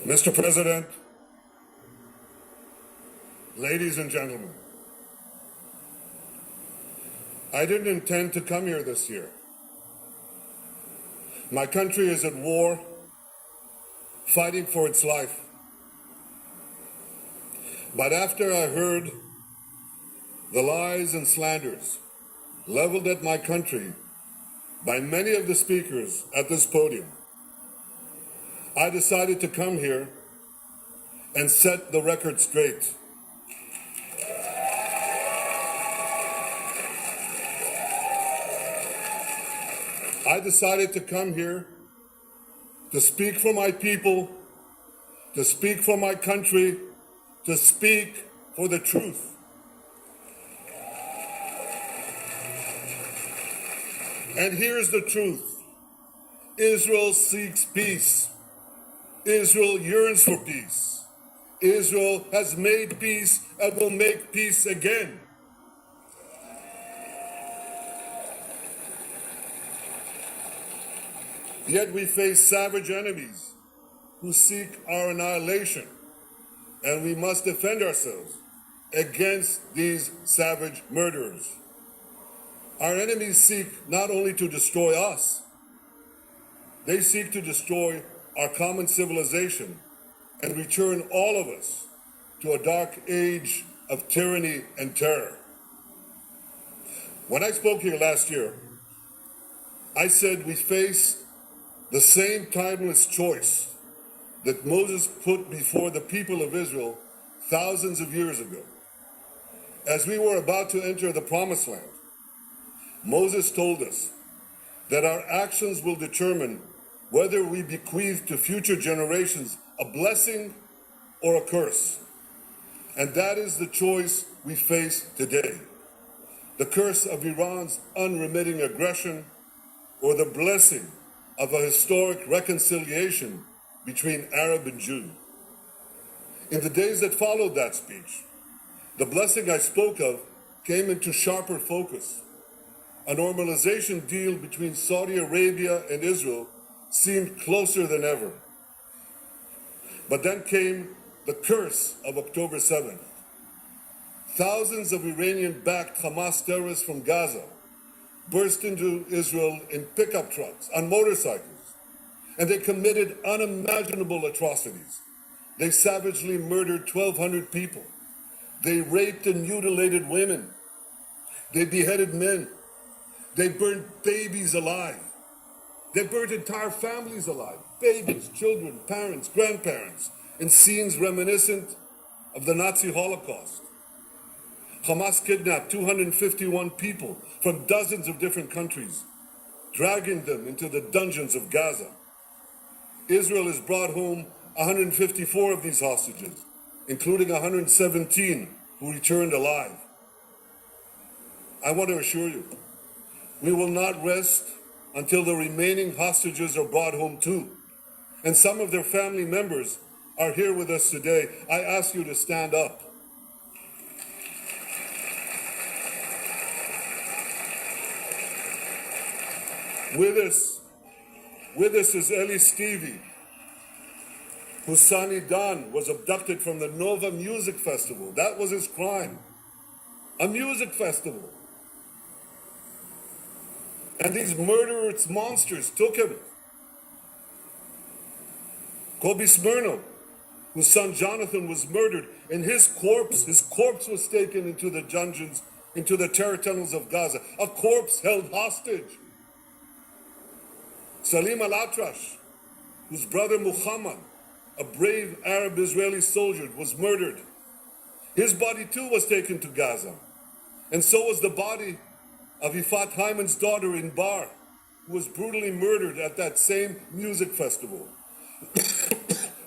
Mr. President, ladies and gentlemen, I didn't intend to come here this year. My country is at war, fighting for its life. But after I heard the lies and slanders leveled at my country by many of the speakers at this podium, I decided to come here and set the record straight. I decided to come here to speak for my people, to speak for my country, to speak for the truth. And here's the truth. Israel seeks peace. Israel yearns for peace. Israel has made peace and will make peace again. Yet we face savage enemies who seek our annihilation, and we must defend ourselves against these savage murderers. Our enemies seek not only to destroy us, they seek to destroy our common civilization and return all of us to a dark age of tyranny and terror. When I spoke here last year, I said we face the same timeless choice that Moses put before the people of Israel thousands of years ago. As we were about to enter the Promised Land, Moses told us that our actions will determine whether we bequeath to future generations a blessing or a curse. And that is the choice we face today. The curse of Iran's unremitting aggression, or the blessing of a historic reconciliation between Arab and Jew. In the days that followed that speech, the blessing I spoke of came into sharper focus. A normalization deal between Saudi Arabia and Israel seemed closer than ever. But then came the curse of October 7th. Thousands of Iranian-backed Hamas terrorists from Gaza burst into Israel in pickup trucks, on motorcycles, and they committed unimaginable atrocities. They savagely murdered 1,200 people. They raped and mutilated women. They beheaded men. They burnt babies alive. They burnt entire families alive, babies, children, parents, grandparents, in scenes reminiscent of the Nazi Holocaust. Hamas kidnapped 251 people from dozens of different countries, dragging them into the dungeons of Gaza. Israel has brought home 154 of these hostages, including 117 who returned alive. I want to assure you, we will not rest until the remaining hostages are brought home too. And some of their family members are here with us today. I ask you to stand up. With us is Eli Stevie, whose son Idan was abducted from the Nova Music Festival. That was his crime. A music festival. And these murderous monsters took him. Kobe Smirno, whose son Jonathan was murdered, and his corpse was taken into the dungeons, into the terror tunnels of Gaza. A corpse held hostage. Salim al-Atrash, whose brother Muhammad, a brave Arab Israeli soldier, was murdered. His body too was taken to Gaza. And so was the body of Ifat Hyman's daughter in Bar, who was brutally murdered at that same music festival.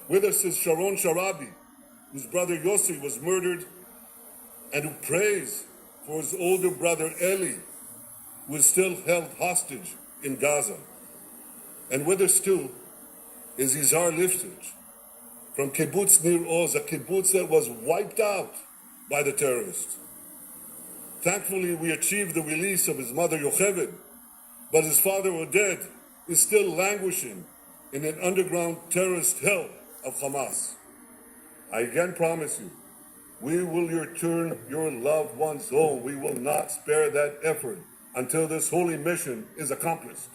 With us is Sharon Sharabi, whose brother Yossi was murdered, and who prays for his older brother Eli, who is still held hostage in Gaza. And with us too is Izhar Liftich from kibbutz Nir Oz, a kibbutz that was wiped out by the terrorists. Thankfully, we achieved the release of his mother Yocheved, but his father Oded is still languishing in an underground terrorist hell of Hamas. I again promise you, we will return your loved ones home. We will not spare that effort until this holy mission is accomplished.